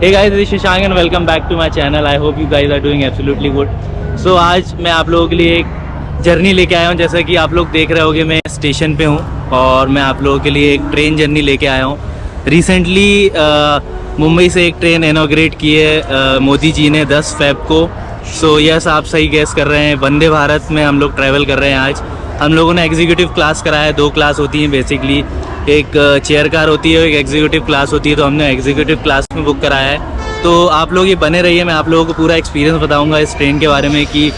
Hey guys, this is Shashank and welcome back to my channel. I hope you guys are doing absolutely good. So आज मैं आप लोगों के लिए एक जर्नी लेके आया हूँ। जैसा कि आप लोग देख रहे होगे मैं स्टेशन पे हूँ और मैं आप लोगों के लिए एक ट्रेन जर्नी लेके आया हूँ। रिसेंटली मुंबई से एक ट्रेन इनॉग्रेट की है मोदी जी ने 10 फ़रवरी को। सो यस, आप सही गैस कर रहे हैं, वंदे भारत में हम लोग ट्रैवल कर रहे हैं। आज हम लोगों ने एग्जीक्यूटिव क्लास करा है। 2 क्लास होती हैं बेसिकली, एक चेयर कार होती है, एक एग्जीक्यूटिव क्लास होती है। तो हमने एग्जीक्यूटिव क्लास में बुक कराया है। तो आप लोग ये बने रहिए, मैं आप लोगों को पूरा एक्सपीरियंस बताऊंगा इस ट्रेन के बारे में कि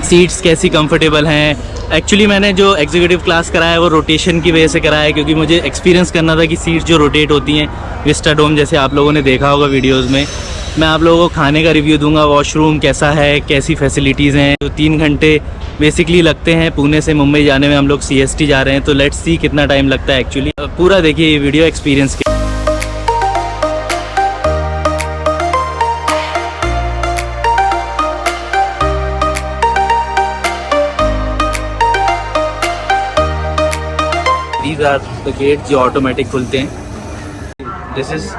सीट्स कैसी कंफर्टेबल हैं। एक्चुअली मैंने जो एग्जीक्यूटिव क्लास कराया है वो रोटेशन की वजह से कराया है, क्योंकि मुझे एक्सपीरियंस करना था कि सीट्स जो रोटेट होती हैं विस्टा डोम जैसे आप लोगों ने देखा होगा वीडियोज़ में। मैं आप लोगों को खाने का रिव्यू दूंगा, वॉशरूम कैसा है, कैसी फैसिलिटीज़ हैं। तो 3 घंटे बेसिकली लगते हैं पुणे से मुंबई जाने में। हम लोग CST जा रहे हैं, तो लेट्स सी कितना टाइम लगता है एक्चुअली। पूरा देखिए ये वीडियो एक्सपीरियंस के। These are the gates जो ऑटोमेटिक खुलते हैं। This is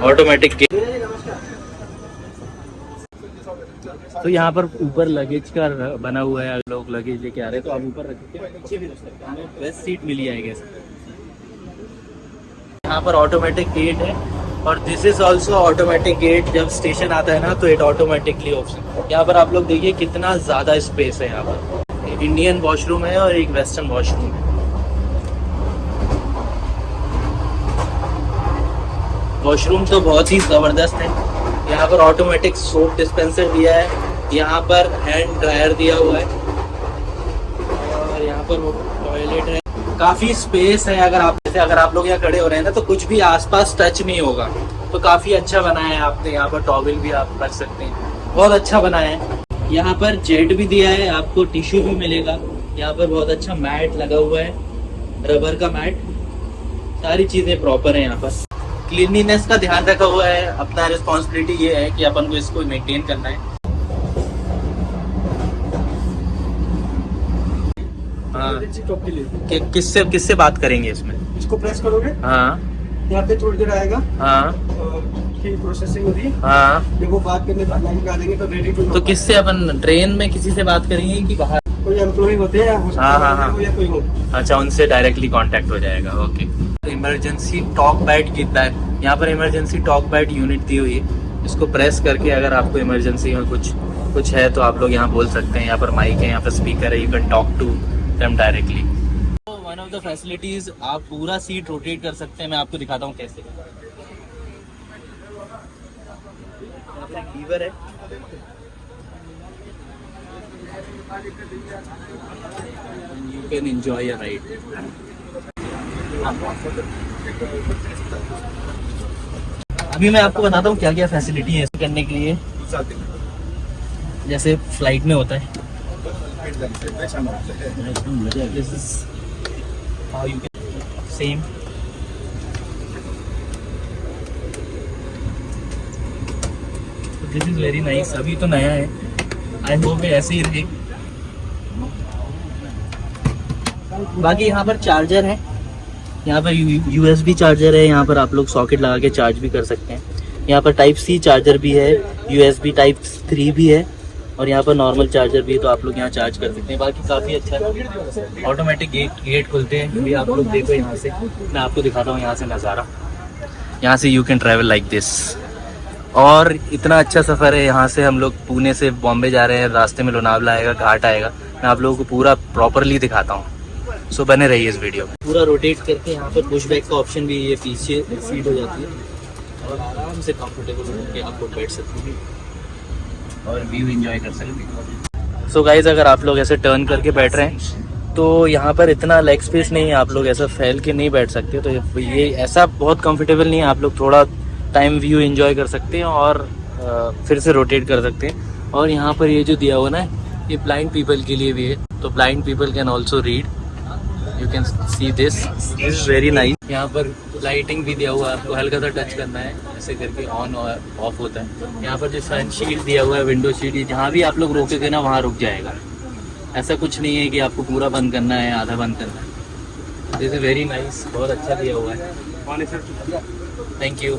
automatic gate. तो यहाँ पर ऊपर लगेज का बना हुआ है, लोग लगेज लेके आ रहे हैं तो आप ऊपर रखिए, नीचे भी रख सकते हैं। हमें बेस्ट सीट मिली है गैस। यहाँ पर ऑटोमेटिक गेट है और this is also automatic gate. जब स्टेशन आता है ना तो इट ऑटोमेटिकली ऑप्शन। यहाँ पर आप लोग देखिए कितना ज़्यादा स्पेस है। यहाँ पर इंडियन वॉशरूम है और एक वेस्टर्न वॉशरूम है। वॉशरूम तो बहुत ही ज़बरदस्त है। यहाँ पर ऑटोमेटिक सोप डिस्पेंसर दिया है, यहाँ पर हैंड ड्रायर दिया हुआ है और यहाँ पर टॉयलेट है। काफ़ी स्पेस है। अगर आप लोग यहाँ खड़े हो रहे हैं ना तो कुछ भी आसपास टच नहीं होगा। तो काफ़ी अच्छा बनाया है आपने। यहाँ पर टॉवल भी आप रख सकते हैं, बहुत अच्छा बनाया है। यहाँ पर जेट भी दिया है, आपको टिश्यू भी मिलेगा। यहाँ पर बहुत अच्छा मैट लगा हुआ है, रबर का मैट। सारी चीज़ें प्रॉपर है। यहाँ पर क्लीनलीनेस का ध्यान रखा हुआ है। अपना रिस्पॉन्सिबिलिटी ये है कि अपन को इसको मेंटेन करना है। हाँ, किससे बात करेंगे इसमें? इसको प्रेस करोगे, हाँ, यहाँ पे थोड़ी देर आएगा। हाँ, प्रोसेसिंग हो रही है। हाँ, जब वो बात करने लाइन पे आ जाएंगे तो रेडी टू। तो किससे अपन ट्रेन में किसी से बात करेंगे कि बाहर? कोई एम्प्लॉय होते हैं, हाँ, या कोई हो। अच्छा, उनसे डायरेक्टली कांटेक्ट हो जाएगा। ओके। इमरजेंसी टॉक बैट कितना है? यहाँ पर इमरजेंसी टॉक बैट यूनिट दी हुई है। इसको प्रेस करके अगर आपको इमरजेंसी में कुछ है तो आप लोग यहाँ बोल सकते हैं। यहाँ पर माइक है, यहाँ पर स्पीकर है, you can talk to them directly. One of the facilities, आप पूरा सीट रोटेट कर सकते हैं। मैं आपको दिखाता हूँ कैसे। यहाँ पर एक लीवर है, you can enjoy a ride. अभी मैं आपको बताता हूँ क्या क्या फैसिलिटी है करने के लिए, जैसे फ्लाइट में होता है। This is how you can same. This is very nice. अभी तो नया है, आई होप ऐसे ही रहे। बाकी यहाँ पर चार्जर है, यहाँ पर USB चार्जर है। यहाँ पर आप लोग सॉकेट लगा के चार्ज भी कर सकते हैं। यहाँ पर टाइप C चार्जर भी है, USB टाइप 3 भी है और यहाँ पर नॉर्मल चार्जर भी है। तो आप लोग यहाँ चार्ज कर सकते हैं। बाकी काफ़ी अच्छा है। ऑटोमेटिक गेट खुलते हैं। भी आप लोग देखो यहाँ से, मैं आपको दिखाता हूँ यहाँ से नज़ारा। यहाँ से you can travel like this. और इतना अच्छा सफ़र है। यहाँ से हम लोग पुणे से बॉम्बे जा रहे हैं, रास्ते में लोनावला आएगा, घाट आएगा। मैं आप लोगों को पूरा प्रॉपरली दिखाता हूँ। सो बने रहिए इस वीडियो में। पूरा रोटेट करके यहाँ पर पुश बैक का ऑप्शन भी, ये पीछे सीट हो जाती है और आराम से कंफर्टेबल होकर आप लोग बैठ सकते हैं और व्यू एंजॉय कर सकते हैं। सो गाइज, अगर आप लोग ऐसे टर्न करके बैठ रहे हैं तो यहाँ पर इतना लेग स्पेस नहीं है, आप लोग ऐसा फैल के नहीं बैठ सकते। तो ये ऐसा बहुत कंफर्टेबल नहीं है। आप लोग थोड़ा टाइम व्यू एंजॉय कर सकते हैं और फिर से रोटेट कर सकते हैं। और यहाँ पर ये जो दिया हुआ ना, ये ब्लाइंड पीपल के लिए भी है। तो blind people can also read. You can see this is very nice. यहाँ पर लाइटिंग भी दिया हुआ है, आपको हल्का सा टच करना है ऐसे करके ऑन और ऑफ होता है। यहाँ पर जो फ्रंट शीट दिया हुआ है, विंडो शीट, ये जहाँ भी आप लोग रोकेंगे ना वहाँ रुक जाएगा। ऐसा कुछ नहीं है कि आपको पूरा बंद करना है, आधा बंद करना है। दिस इज वेरी नाइस, बहुत अच्छा दिया हुआ है। Thank you.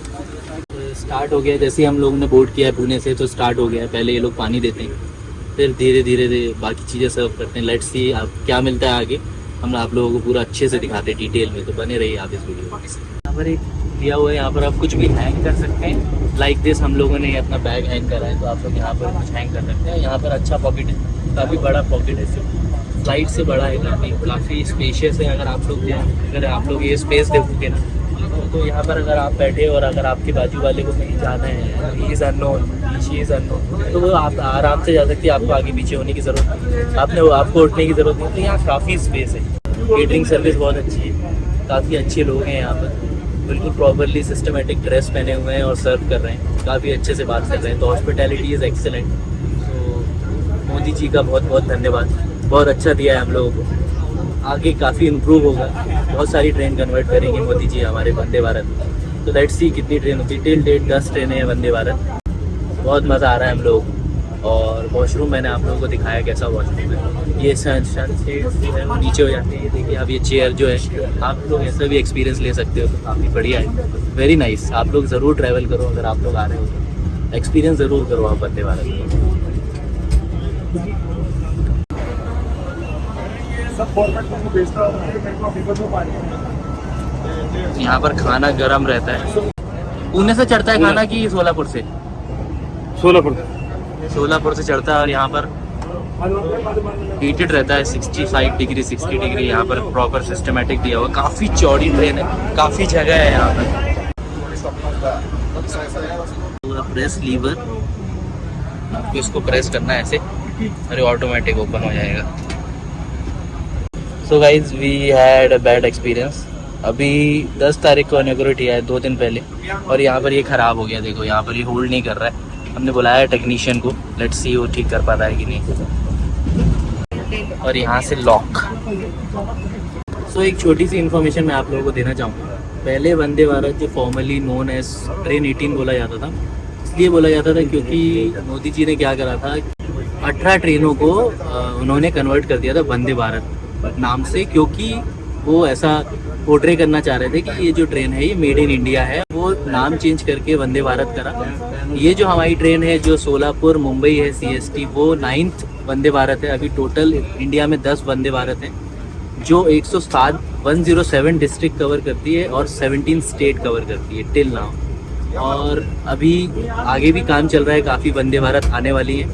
स्टार्ट हो गया, जैसे ही हम लोगों ने बोर्ड किया है पुणे से तो स्टार्ट हो गया है। पहले ये लोग पानी देते हैं, फिर धीरे धीरे बाकी चीज़ें सर्व करते हैं। लेट्स सी आप क्या मिलता है आगे, हम आप लोगों को पूरा अच्छे से दिखाते हैं डिटेल में, तो बने रहिए आप इस वीडियो में। यहाँ पर एक दिया हुआ है, यहाँ पर आप कुछ भी हैंग कर सकते हैं। लाइक दिस हम लोगों ने अपना बैग हैंग करा है, तो आप लोग यहाँ पर कुछ हैंग कर सकते हैं। यहाँ पर अच्छा पॉकेट है, काफ़ी बड़ा पॉकेट है, फ्लाइट से बड़ा है, काफ़ी स्पेशियस है। अगर आप लोग ये स्पेस देखोगे ना, तो यहाँ पर अगर आप बैठे और अगर आपके बाजू वाले को कहीं जाना है, he is unknown, she is unknown, तो वो आप आराम से जा सकती है। आपको आगे पीछे होने की ज़रूरत नहीं, आपको उठने की ज़रूरत नहीं। तो यहाँ काफ़ी स्पेस है। केटरिंग सर्विस बहुत अच्छी है, काफ़ी अच्छे लोग हैं यहाँ पर, बिल्कुल प्रॉपरली सिस्टमेटिक ड्रेस पहने हुए हैं और सर्व कर रहे हैं, काफ़ी अच्छे से बात कर रहे हैं। तो हॉस्पिटैलिटी इज़ एक्सेलेंट। तो मोदी जी का बहुत बहुत धन्यवाद, बहुत अच्छा दिया है हम लोगों को। आगे काफ़ी इम्प्रूव होगा, बहुत सारी ट्रेन कन्वर्ट करेंगे मोदी जी हमारे वंदे भारत। तो लेट्स सी कितनी ट्रेन होती है। टिल डेट 10 ट्रेनें हैं वंदे भारत। बहुत मज़ा आ रहा है हम लोग को। और वॉशरूम मैंने आप लोगों को दिखाया कैसा वॉशरूम है। ये सन है वो नीचे हो जाते हैं, ये देखिए। अब ये चेयर जो है, आप लोग ऐसा भी एक्सपीरियंस ले सकते हो, तो काफ़ी बढ़िया है, वेरी नाइस। आप लोग ज़रूर ट्रैवल करो, अगर आप लोग आ रहे हो तो एक्सपीरियंस ज़रूर करो आप वंदे भारत को। यहाँ पर खाना गरम रहता है। पुणे से चढ़ता है खाना कि सोलापुर से? सोलापुर से चढ़ता है। और यहाँ पर हीटेड रहता है 65 डिग्री 60 डिग्री। यहाँ पर प्रॉपर सिस्टमेटिक दिया हुआ, काफ़ी चौड़ी ट्रेन है, काफ़ी जगह है यहाँ पर। पूरा प्रेस लीवर, आपको इसको प्रेस करना है ऐसे, अरे ऑटोमेटिक ओपन हो जाएगा। So guys we had a bad experience. अभी 10 तारीख को इनॉग्रेट किया है, 2 दिन पहले, और यहाँ पर ये ख़राब हो गया। देखो यहाँ पर ये होल्ड नहीं कर रहा है। हमने बुलाया है टेक्नीशियन को, लेट्स सी वो ठीक कर पाता है कि नहीं। और यहाँ से लॉक। सो एक छोटी सी इन्फॉर्मेशन मैं आप लोगों को देना चाहूँगा। पहले वंदे भारत जो फॉर्मली नोन एज ट्रेन 18 बोला जाता था, इसलिए बोला जाता था क्योंकि मोदी जी ने क्या करा था, 18 ट्रेनों को उन्होंने कन्वर्ट कर दिया था वंदे भारत नाम से, क्योंकि वो ऐसा पोर्ट्रे करना चाह रहे थे कि ये जो ट्रेन है ये मेड इन इंडिया है। वो नाम चेंज करके वंदे भारत करा। ये जो हमारी ट्रेन है जो सोलापुर मुंबई है CST, वो 9th वंदे भारत है। अभी टोटल इंडिया में 10 वंदे भारत हैं, जो 107 डिस्ट्रिक्ट कवर करती है और 17 स्टेट कवर करती है टिल नाउ। और अभी आगे भी काम चल रहा है, काफ़ी वंदे भारत आने वाली है।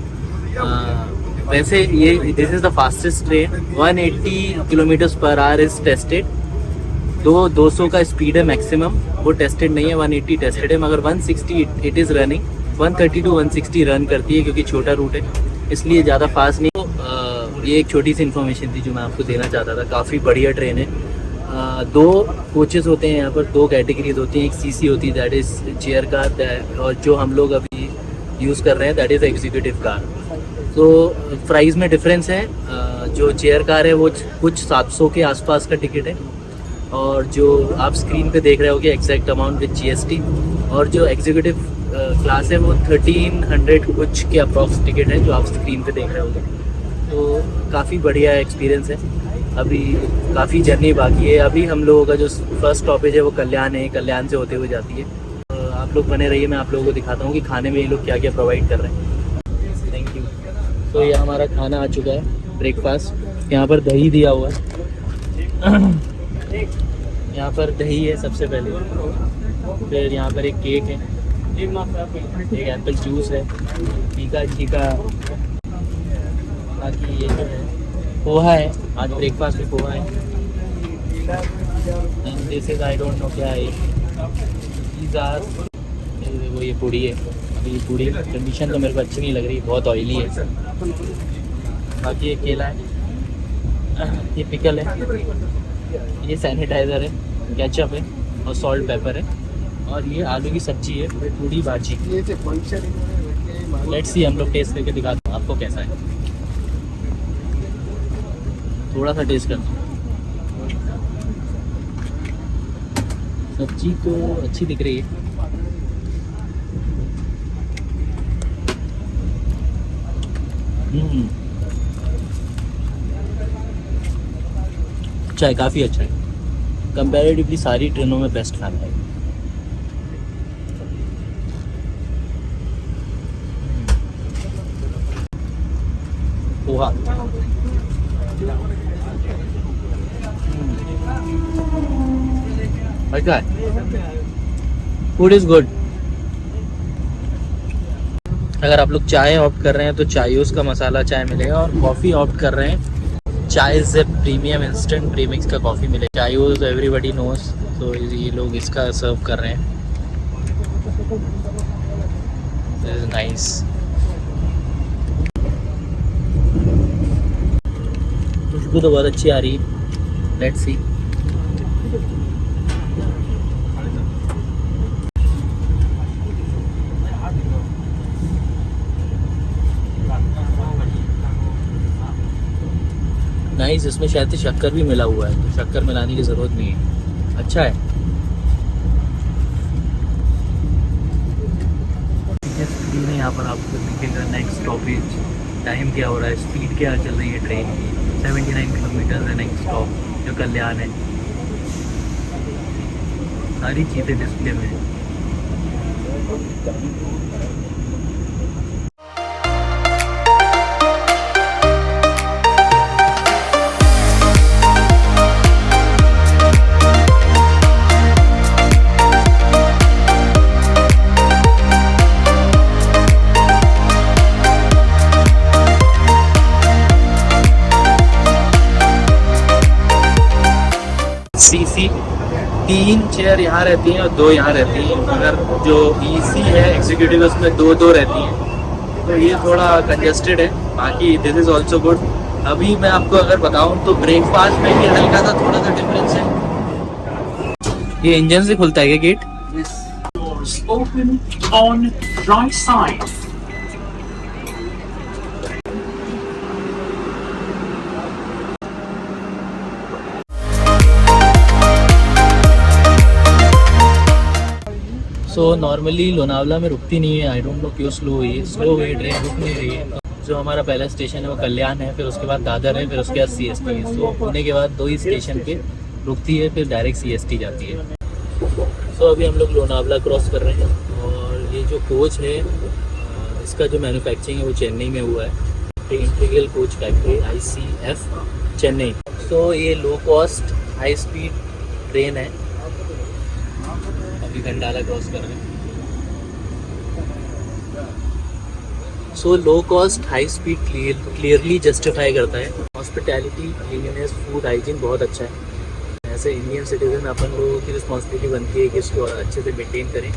वैसे ये this is the fastest train. 180 kilometres per hour is tested. 200 का स्पीड है मैक्सिमम, वो टेस्टेड नहीं है, 180 टेस्टेड है, मगर 160 it is running. 130 to 160 run करती है, क्योंकि छोटा रूट है इसलिए ज़्यादा फास्ट नहीं। तो ये एक छोटी सी इन्फॉर्मेशन थी जो मैं आपको देना चाहता था। काफ़ी बढ़िया ट्रेन है। 2 कोचेस होते हैं यहाँ पर, 2 कैटेगरीज होती हैं। एक CC होती है, दैट इज़ चेयर कार, और जो हम लोग अभी यूज़ कर रहे हैं दैट इज़ एग्जीक्यूटिव कार। तो प्राइस में डिफरेंस है। जो चेयर कार है वो कुछ 700 के आसपास का टिकट है, और जो आप स्क्रीन पे देख रहे होगे एग्जैक्ट अमाउंट विद GST, और जो एग्जीक्यूटिव क्लास है वो 1300 कुछ के अप्रॉक्स टिकट है जो आप स्क्रीन पे देख रहे होगे। तो काफ़ी बढ़िया एक्सपीरियंस है। अभी काफ़ी जर्नी बाकी है। अभी हम लोगों का जो फर्स्ट स्टॉपेज है वो कल्याण है, कल्याण से होते हुए जाती है। आप लोग बने रहिए, मैं आप लोगों को दिखाता हूँ कि खाने में ये लोग क्या क्या प्रोवाइड कर रहे हैं। Thank you. तो ये हमारा खाना आ चुका है, ब्रेकफास्ट। यहाँ पर दही दिया हुआ है। यहाँ पर दही है सबसे पहले, फिर यहाँ पर एक केक है, एक एप्पल जूस है, फीका, बाकी ये जो है पोहा है। आज ब्रेकफास्ट में पोहा है। And this is I don't no क्या है, वो ये पूड़ी है। अभी ये पूड़ी कंडीशन तो मेरे को अच्छी नहीं लग रही, बहुत ऑयली है। बाकी ये केला है, ये पिकल है, ये सैनिटाइज़र है, केचप है और सॉल्ट पेपर है, और ये आलू की सब्जी है, पूरी भाजी। लेट्स सी, हम लोग टेस्ट करके दिखाते हैं आपको कैसा है। थोड़ा सा टेस्ट करते हैं। सब्जी तो अच्छी दिख रही है। अच्छा है, काफ़ी अच्छा है। कंपैरेटिवली सारी ट्रेनों में बेस्ट खाना है। पोहा। अच्छा है, फूड इज गुड। अगर आप लोग चाय ऑप्ट कर रहे हैं तो चायोस का मसाला चाय मिलेगा, और कॉफ़ी ऑप्ट कर रहे हैं चाय से प्रीमियम इंस्टेंट प्रीमिक्स का कॉफ़ी मिलेगा। चायोस एवरीबडी नोज, तो ये लोग इसका सर्व कर रहे हैं। This is nice. खुशबू तो बहुत अच्छी आ रही है, लेट्स सी। नाइस, इसमें शायद से शक्कर भी मिला हुआ है, तो शक्कर मिलाने की ज़रूरत नहीं है। अच्छा है। स्क्रीन है यहाँ पर आपको दिखेगा नेक्स्ट स्टॉपेज, टाइम क्या हो रहा है, स्पीड क्या चल रही है ट्रेन की। 79 किलोमीटर है नेक्स्ट स्टॉप जो कल्याण है। सारी चीज़ें डिस्प्ले में है। सीसी 3 चेयर यहाँ रहती हैं और 2 यहाँ रहती हैं, मगर जो ईसी है एग्जीक्यूटिव उसमें 2 रहती हैं, तो ये थोड़ा कंजेस्टेड है। बाकी दिस इज़ ऑल्सो गुड। अभी मैं आपको अगर बताऊं तो ब्रेकफास्ट में भी हल्का सा थोड़ा सा डिफरेंस है। ये इंजन से खुलता है क्या gate? Open on right side. So normally Lonavala में रुकती नहीं है, आई डोंट नो क्यों स्लो हुई ट्रेन रुक नहीं रही है। जो हमारा पहला स्टेशन है वो कल्याण है, फिर उसके बाद दादर है, फिर उसके बाद CST है। सो पुणे के बाद 2 ही स्टेशन पे रुकती है, फिर डायरेक्ट CST जाती है। सो अभी हम लोग लोनावला क्रॉस कर रहे हैं, और ये जो कोच है इसका जो मैन्युफैक्चरिंग है वो चेन्नई में हुआ है, integral coach factory ICF Chennai. So ये low cost high speed train है। अभी घंटाला क्रॉस कर रहे हैं। So low cost high speed clearly justify करता है। हॉस्पिटैलिटी, क्लीनलीनेस, फूड हाइजीन बहुत अच्छा है। ऐसे इंडियन सिटीजन अपन लोगों की रिस्पॉन्सिबिलिटी बनती है कि इसको अच्छे से मेंटेन करें।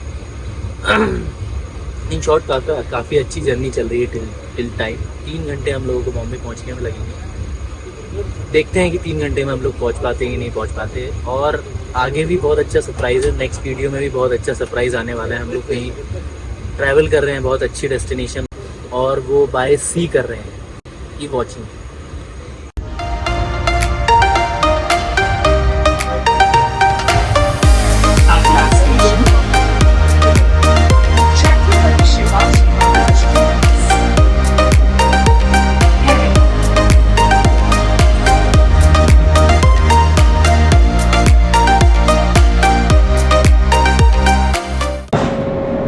इन शॉर्ट काफ़ी अच्छी जर्नी चल रही है टिल टाइम। 3 घंटे हम लोगों को बॉम्बे पहुंचने में लगेंगे। देखते हैं कि 3 घंटे में हम लोग पहुंच पाते हैं कि नहीं पहुंच पाते। और आगे भी बहुत अच्छा सरप्राइज़ है, नेक्स्ट वीडियो में भी बहुत अच्छा सरप्राइज़ आने वाला है। हम लोग कहीं ट्रैवल कर रहे हैं बहुत अच्छी डेस्टिनेशन, और वो बाय सी कर रहे हैं। Keep watching. At last station. Check your membership out. Heading.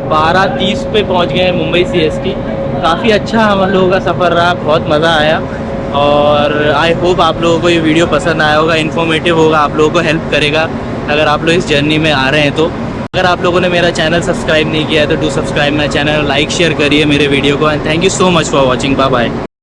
12:30 पे पहुंच गए हैं मुंबई CST। काफ़ी अच्छा हम लोगों का सफ़र रहा, बहुत मज़ा आया, और आई होप आप लोगों को ये वीडियो पसंद आया होगा, इन्फॉर्मेटिव होगा, आप लोगों को हेल्प करेगा अगर आप लोग इस जर्नी में आ रहे हैं तो। अगर आप लोगों ने मेरा चैनल सब्सक्राइब नहीं किया है तो do subscribe my channel, like share करिए मेरे वीडियो को, and thank you so much for watching. Bye bye.